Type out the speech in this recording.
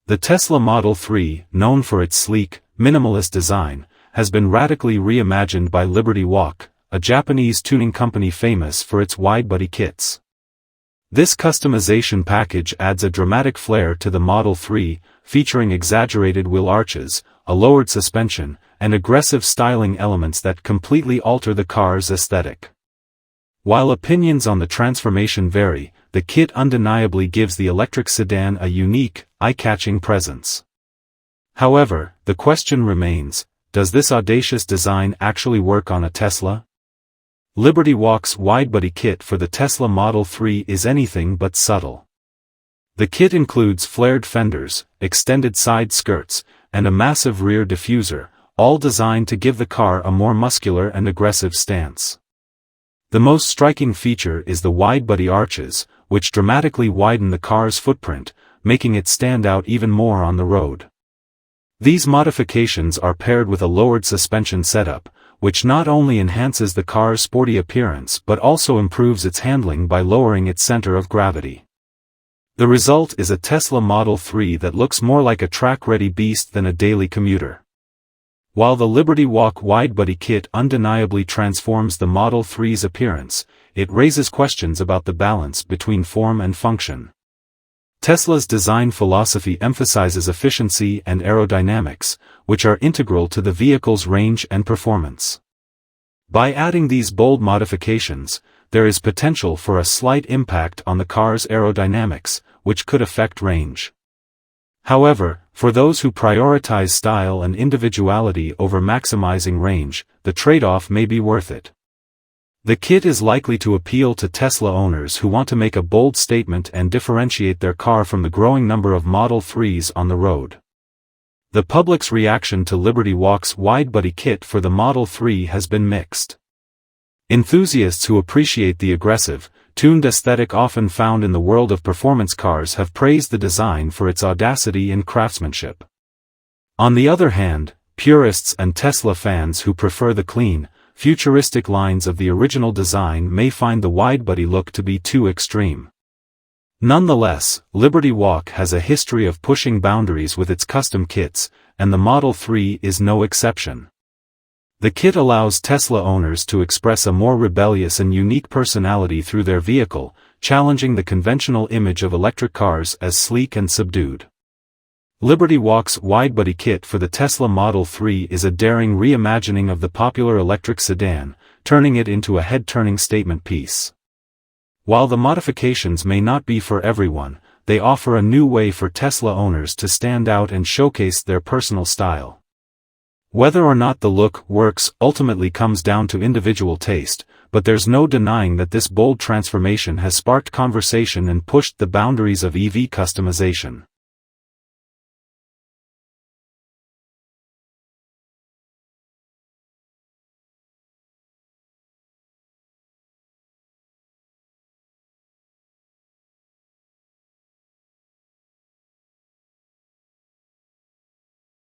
The Tesla Model 3, known for its sleek, minimalist design, has been radically reimagined by Liberty Walk, a Japanese tuning company famous for its widebody kits. This customization package adds a dramatic flair to the Model 3, featuring exaggerated wheel arches, a lowered suspension, and aggressive styling elements that completely alter the car's aesthetic. While opinions on the transformation vary, the kit undeniably gives the electric sedan a unique, eye-catching presence. However, the question remains, does this audacious design actually work on a Tesla? Liberty Walk's widebody kit for the Tesla Model 3 is anything but subtle. The kit includes flared fenders, extended side skirts, and a massive rear diffuser, all designed to give the car a more muscular and aggressive stance. The most striking feature is the widebody arches, which dramatically widen the car's footprint, making it stand out even more on the road. These modifications are paired with a lowered suspension setup, which not only enhances the car's sporty appearance but also improves its handling by lowering its center of gravity. The result is a Tesla Model 3 that looks more like a track-ready beast than a daily commuter. While the Liberty Walk widebody kit undeniably transforms the Model 3's appearance, it raises questions about the balance between form and function. Tesla's design philosophy emphasizes efficiency and aerodynamics, which are integral to the vehicle's range and performance. By adding these bold modifications, there is potential for a slight impact on the car's aerodynamics, which could affect range. However, for those who prioritize style and individuality over maximizing range, the trade-off may be worth it. The kit is likely to appeal to Tesla owners who want to make a bold statement and differentiate their car from the growing number of Model 3s on the road. The public's reaction to Liberty Walk's widebody kit for the Model 3 has been mixed. Enthusiasts who appreciate the aggressive, tuned aesthetic often found in the world of performance cars have praised the design for its audacity and craftsmanship. On the other hand, purists and Tesla fans who prefer the clean, futuristic lines of the original design may find the widebody look to be too extreme. Nonetheless, Liberty Walk has a history of pushing boundaries with its custom kits, and the Model 3 is no exception. The kit allows Tesla owners to express a more rebellious and unique personality through their vehicle, challenging the conventional image of electric cars as sleek and subdued. Liberty Walk's widebody kit for the Tesla Model 3 is a daring reimagining of the popular electric sedan, turning it into a head-turning statement piece. While the modifications may not be for everyone, they offer a new way for Tesla owners to stand out and showcase their personal style. Whether or not the look works ultimately comes down to individual taste, but there's no denying that this bold transformation has sparked conversation and pushed the boundaries of EV customization.